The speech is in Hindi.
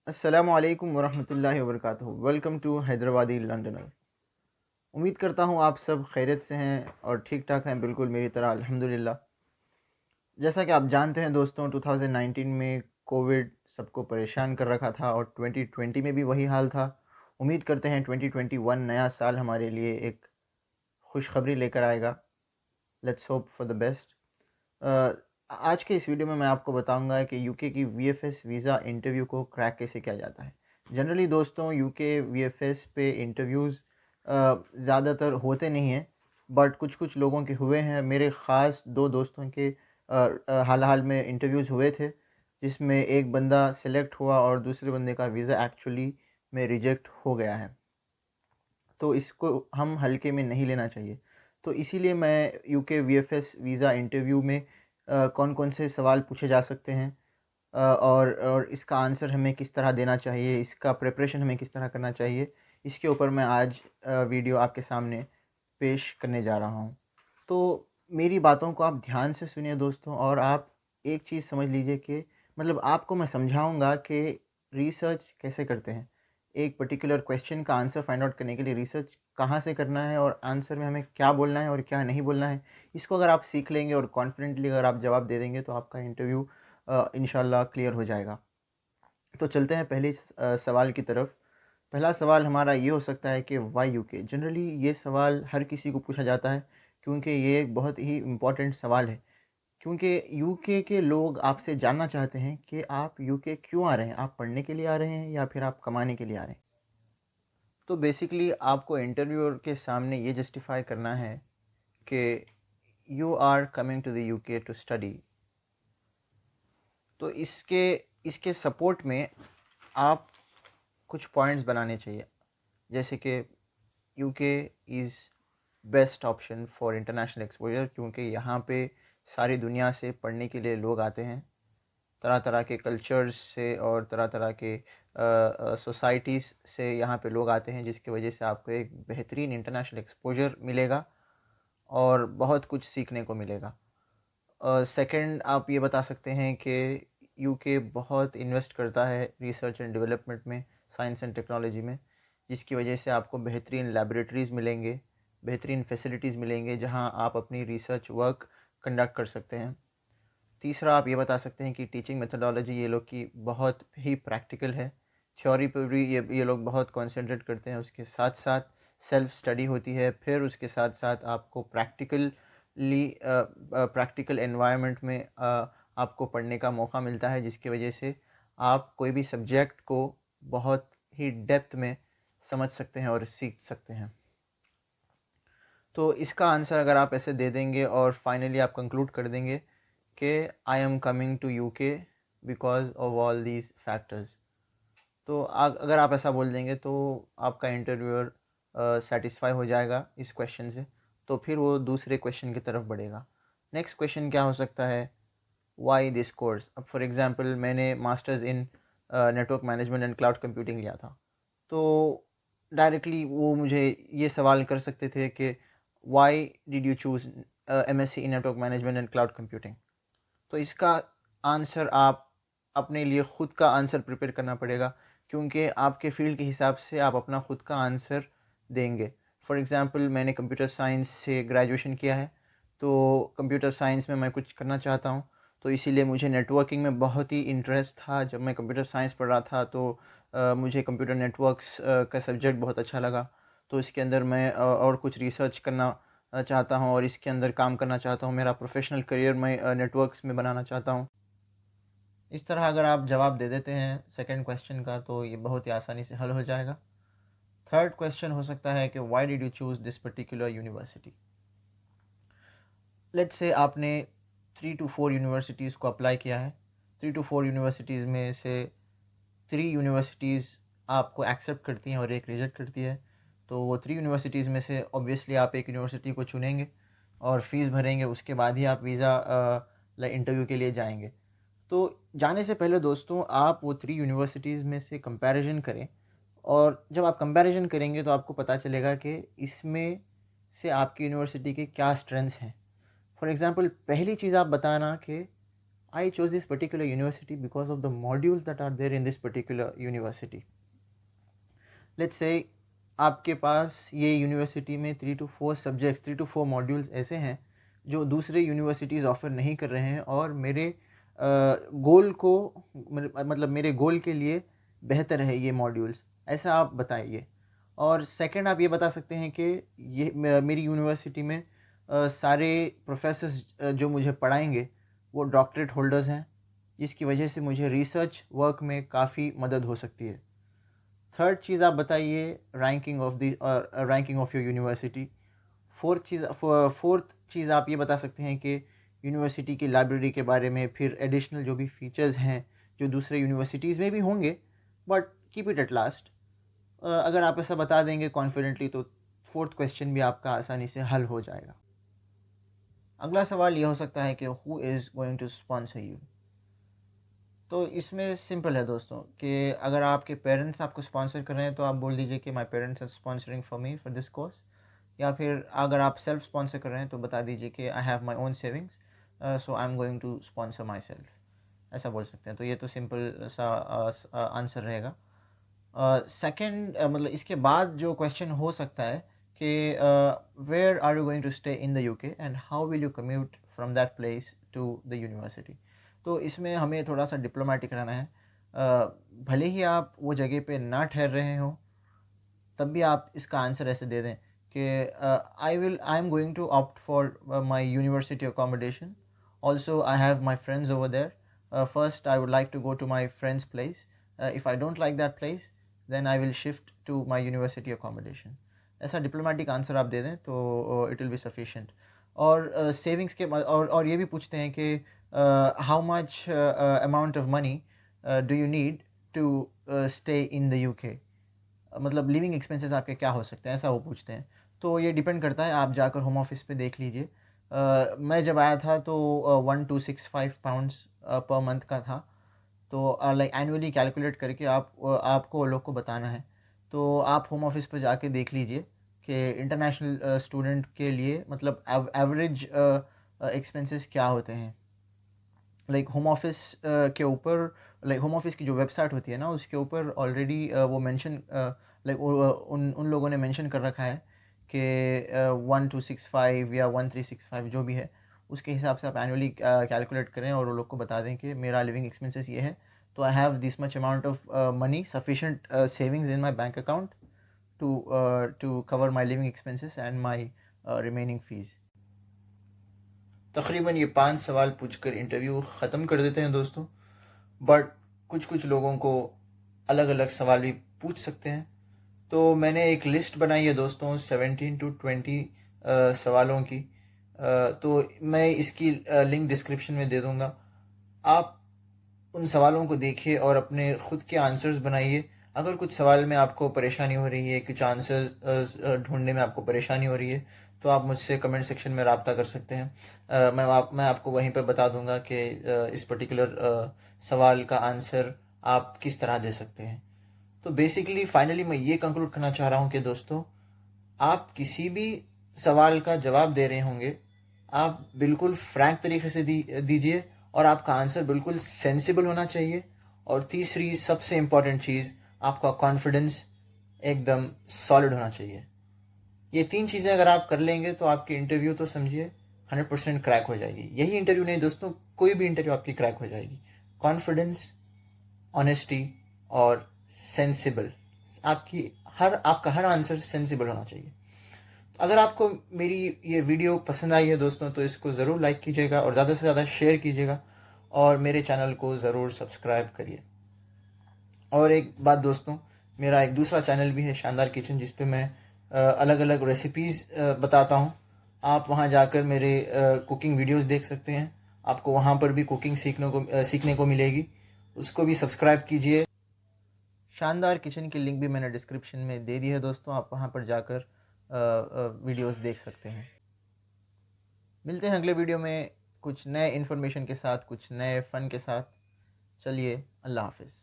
अस्सलामु अलैकुम वरहमतुल्लाहि वबरकातुहू। Welcome to Hyderabadi Londoner. उम्मीद करता हूँ आप सब खैरियत से हैं और ठीक ठाक हैं, बिल्कुल मेरी तरह अल्हम्दुलिल्लाह। जैसा कि आप जानते हैं दोस्तों, 2019 में कोविड सबको परेशान कर रखा था और 2020 में भी वही हाल था। उम्मीद करते हैं 2021 नया साल हमारे लिए एक खुशखबरी लेकर आएगा। Let's hope for the best. आज के इस वीडियो में मैं आपको बताऊंगा कि यूके की वीएफएस वीज़ा इंटरव्यू को क्रैक कैसे किया जाता है। जनरली दोस्तों, यूके वीएफएस पे इंटरव्यूज़ ज़्यादातर होते नहीं हैं, बट कुछ कुछ लोगों के हुए हैं। मेरे ख़ास दो दोस्तों के हाल हाल में इंटरव्यूज़ हुए थे, जिसमें एक बंदा सेलेक्ट हुआ और दूसरे बंदे का वीज़ा एक्चुअली में रिजेक्ट हो गया है। तो इसको हम हल्के में नहीं लेना चाहिए। तो इसीलिए मैं यूके वीएफएस वीज़ा इंटरव्यू में कौन कौन से सवाल पूछे जा सकते हैं, और इसका आंसर हमें किस तरह देना चाहिए, इसका प्रिपरेशन हमें किस तरह करना चाहिए, इसके ऊपर मैं आज वीडियो आपके सामने पेश करने जा रहा हूँ। तो मेरी बातों को आप ध्यान से सुनिए दोस्तों, और आप एक चीज़ समझ लीजिए कि मतलब आपको मैं समझाऊंगा कि रिसर्च कैसे करते हैं। एक पर्टिकुलर क्वेश्चन का आंसर फाइंड आउट करने के लिए रिसर्च कहाँ से करना है और आंसर में हमें क्या बोलना है और क्या नहीं बोलना है, इसको अगर आप सीख लेंगे और कॉन्फिडेंटली अगर आप जवाब दे देंगे तो आपका इंटरव्यू इंशाल्लाह क्लियर हो जाएगा। तो चलते हैं पहले सवाल की तरफ। पहला सवाल हमारा ये हो सकता है कि वाई यूके। जनरली ये सवाल हर किसी को पूछा जाता है, क्योंकि ये एक बहुत ही इम्पोर्टेंट सवाल है। क्योंकि यूके के लोग आपसे जानना चाहते हैं कि आप यूके क्यों आ रहे हैं, आप पढ़ने के लिए आ रहे हैं या फिर आप कमाने के लिए आ रहे हैं। तो बेसिकली आपको इंटरव्यूअर के सामने ये जस्टिफाई करना है कि you are coming to the UK to study. तो इसके इसके सपोर्ट में आप कुछ पॉइंट्स बनाने चाहिए, जैसे कि UK is best option for international exposure, क्योंकि यहाँ पे सारी दुनिया से पढ़ने के लिए लोग आते हैं, तरह तरह के कल्चर्स से और तरह तरह के सोसाइटीज़ से यहाँ पे लोग आते हैं, जिसकी वजह से आपको एक बेहतरीन इंटरनेशनल एक्सपोजर मिलेगा और बहुत कुछ सीखने को मिलेगा। सेकंड, आप ये बता सकते हैं कि यूके बहुत इन्वेस्ट करता है रिसर्च एंड डेवलपमेंट में, साइंस एंड टेक्नोलॉजी में, जिसकी वजह से आपको बेहतरीन लैबोरेटरीज़ मिलेंगे, बेहतरीन फैसिलिटीज़ मिलेंगे जहां आप अपनी रिसर्च वर्क कंडक्ट कर सकते हैं। तीसरा, आप ये बता सकते हैं कि टीचिंग मेथोडोलॉजी ये लोग की बहुत ही प्रैक्टिकल है। थ्योरी पर भी ये लोग बहुत कंसंट्रेट करते हैं, उसके साथ साथ सेल्फ स्टडी होती है, फिर उसके साथ साथ आपको प्रैक्टिकल एनवायरनमेंट में आपको पढ़ने का मौका मिलता है, जिसकी वजह से आप कोई भी सब्जेक्ट को बहुत ही डेप्थ में समझ सकते हैं और सीख सकते हैं। तो इसका आंसर अगर आप ऐसे दे देंगे और फाइनली आप कंक्लूड कर देंगे कि I am coming to UK because of all these factors, तो अगर आप ऐसा बोल देंगे तो आपका इंटरव्यूअर सेटिस्फाई हो जाएगा इस क्वेश्चन से। तो फिर वो दूसरे क्वेश्चन की तरफ बढ़ेगा। नेक्स्ट क्वेश्चन क्या हो सकता है, वाई दिस कोर्स। अब फॉर एग्जांपल मैंने masters in network management and cloud computing लिया था, तो डायरेक्टली वो मुझे ये सवाल कर सकते थे कि why did you choose MSc in network management and cloud computing. तो इसका आंसर आप अपने लिए ख़ुद का आंसर प्रिपेयर करना पड़ेगा, क्योंकि आपके फील्ड के हिसाब से आप अपना ख़ुद का आंसर देंगे। फॉर एग्ज़ाम्पल मैंने कंप्यूटर साइंस से ग्रेजुएशन किया है, तो कंप्यूटर साइंस में मैं कुछ करना चाहता हूँ, तो इसीलिए मुझे नेटवर्किंग में बहुत ही इंटरेस्ट था। जब मैं कंप्यूटर साइंस पढ़ रहा था तो मुझे कंप्यूटर नेटवर्क्स का सब्जेक्ट बहुत अच्छा लगा, तो इसके अंदर मैं और कुछ रिसर्च करना चाहता हूँ और इसके अंदर काम करना चाहता हूँ। मेरा प्रोफेशनल करियर मैं नेटवर्क्स में बनाना चाहता हूँ। इस तरह अगर आप जवाब दे देते हैं सेकंड क्वेश्चन का, तो ये बहुत ही आसानी से हल हो जाएगा। थर्ड क्वेश्चन हो सकता है कि why did you choose this particular university. Let's say आपने 3 to 4 यूनिवर्सिटीज़ को अप्लाई किया है। 3 to 4 यूनिवर्सिटीज़ में से 3 यूनिवर्सिटीज़ आपको एक्सेप्ट करती हैं और एक रिजेक्ट करती है। तो वो 3 यूनिवर्सिटीज़ में से ऑब्वियसली आप एक यूनिवर्सिटी को चुनेंगे और फ़ीस भरेंगे, उसके बाद ही आप वीज़ा इंटरव्यू के लिए जाएंगे। तो जाने से पहले दोस्तों, आप वो 3 यूनिवर्सिटीज़ में से कंपैरिजन करें, और जब आप कंपैरिजन करेंगे तो आपको पता चलेगा कि इसमें से आपकी यूनिवर्सिटी के क्या स्ट्रेंथ्स हैं। फॉर एग्ज़ाम्पल, पहली चीज़ आप बताना कि I chose this particular university because of the modules that are there in this particular university. Let's say आपके पास ये यूनिवर्सिटी में 3 to 4 सब्जेक्ट्स 3 to 4 मॉड्यूल्स ऐसे हैं जो दूसरे यूनिवर्सिटीज़ ऑफ़र नहीं कर रहे हैं और मेरे गोल को मतलब मेरे गोल के लिए बेहतर है ये मॉड्यूल्स, ऐसा आप बताइए। और सेकंड आप ये बता सकते हैं कि ये मेरी यूनिवर्सिटी में सारे प्रोफेसर्स जो मुझे पढ़ाएंगे वो डॉक्टरेट होल्डर्स हैं, जिसकी वजह से मुझे रिसर्च वर्क में काफ़ी मदद हो सकती है। थर्ड चीज़ आप बताइए ranking of your university. Fourth चीज़ आप ये बता सकते हैं कि यूनिवर्सिटी की लाइब्रेरी के बारे में, फिर एडिशनल जो भी फीचर्स हैं जो दूसरे यूनिवर्सिटीज़ में भी होंगे, but keep it at last. अगर आप ऐसा बता देंगे कॉन्फिडेंटली तो फोर्थ क्वेश्चन भी आपका आसानी से हल हो जाएगा। अगला सवाल ये हो सकता है कि who is going to sponsor you. तो इसमें सिंपल है दोस्तों कि अगर आपके पेरेंट्स आपको स्पॉन्सर कर रहे हैं तो आप बोल दीजिए कि my parents are sponsoring for me for this course, या फिर अगर आप सेल्फ स्पॉन्सर कर रहे हैं तो बता दीजिए कि I have my own savings, so I am going to sponsor myself, ऐसा बोल सकते हैं। तो ये तो सिंपल सा आंसर रहेगा। सेकंड मतलब इसके बाद जो क्वेश्चन हो सकता है कि where are you going to stay in the UK and how will you commute from that place to the university. तो इसमें हमें थोड़ा सा डिप्लोमेटिक रहना है। भले ही आप वो जगह पे ना ठहर रहे हो, तब भी आप इसका आंसर ऐसे दे दें कि I am going to opt for my university accommodation, also I have my friends over there, first I would like to go to my friends place, if I don't like that place then I will shift to my university accommodation. ऐसा डिप्लोमेटिक आंसर आप दे दें तो इट विल बी सफिशेंट। और सेविंग्स के और ये भी पूछते हैं कि how much amount of money do you need to stay in the UK, मतलब लिविंग एक्सपेंसेस आपके क्या हो सकते हैं, ऐसा वो पूछते हैं। तो ये डिपेंड करता है, आप जाकर होम ऑफिस पे देख लीजिए। मैं जब आया था तो 1265 पाउंड्स पर मंथ का था। तो लाइक एनुअली कैलकुलेट करके आपको वो लोग को बताना है। तो आप होम ऑफिस पे जाके देख लीजिए कि इंटरनेशनल स्टूडेंट के लिए मतलब एवरेज एक्सपेंसेस क्या होते हैं। लाइक होम ऑफिस के ऊपर, लाइक होम ऑफिस की जो वेबसाइट होती है ना, उसके ऊपर ऑलरेडी वो मेंशन लाइक उन उन लोगों ने मेंशन कर रखा है कि 1265 या 1365 जो भी है, उसके हिसाब से आप एनुअली कैलकुलेट करें और वो लोग को बता दें कि मेरा लिविंग एक्सपेंसेस ये है, तो I have this much amount of money sufficient savings in my bank account to cover my living expenses and my remaining fees. तकरीबन ये 5 सवाल पूछकर इंटरव्यू ख़त्म कर देते हैं दोस्तों, बट कुछ कुछ लोगों को अलग अलग सवाल भी पूछ सकते हैं। तो मैंने एक लिस्ट बनाई है दोस्तों 17 to 20 सवालों की। तो मैं इसकी लिंक डिस्क्रिप्शन में दे दूँगा। आप उन सवालों को देखिए और अपने ख़ुद के आंसर्स बनाइए। अगर कुछ सवाल में आपको परेशानी हो रही है, कुछ आंसर ढूंढने में आपको परेशानी हो रही है, तो आप मुझसे कमेंट सेक्शन में रब्ता कर सकते हैं। मैं आपको वहीं पर बता दूंगा कि इस पर्टिकुलर सवाल का आंसर आप किस तरह दे सकते हैं। तो बेसिकली फाइनली मैं ये कंक्लूड करना चाह रहा हूँ कि दोस्तों, आप किसी भी सवाल का जवाब दे रहे होंगे, आप बिल्कुल फ्रैंक तरीके से दीजिए और आपका आंसर बिल्कुल सेंसिबल होना चाहिए। और तीसरी सबसे इम्पॉर्टेंट चीज़, आपका कॉन्फिडेंस एकदम सॉलिड होना चाहिए। ये 3 चीज़ें अगर आप कर लेंगे तो आपकी इंटरव्यू तो समझिए 100% क्रैक हो जाएगी। यही इंटरव्यू नहीं दोस्तों, कोई भी इंटरव्यू आपकी क्रैक हो जाएगी। कॉन्फिडेंस, ऑनेस्टी और सेंसिबल, आपका हर आंसर सेंसिबल होना चाहिए। अगर आपको मेरी ये वीडियो पसंद आई है दोस्तों, तो इसको ज़रूर लाइक कीजिएगा और ज़्यादा से ज़्यादा शेयर कीजिएगा और मेरे चैनल को ज़रूर सब्सक्राइब करिए। और एक बात दोस्तों, मेरा एक दूसरा चैनल भी है शानदार किचन, जिस पे मैं अलग अलग रेसिपीज़ बताता हूँ। आप वहाँ जाकर मेरे कुकिंग वीडियोस देख सकते हैं। आपको वहाँ पर भी कुकिंग सीखने को मिलेगी, उसको भी सब्सक्राइब कीजिए। शानदार किचन की लिंक भी मैंने डिस्क्रिप्शन में दे दी है दोस्तों, आप वहाँ पर जाकर वीडियोस देख सकते हैं। मिलते हैं अगले वीडियो में कुछ नए इन्फॉर्मेशन के साथ, कुछ नए फ़न के साथ। चलिए, अल्लाह हाफिज़।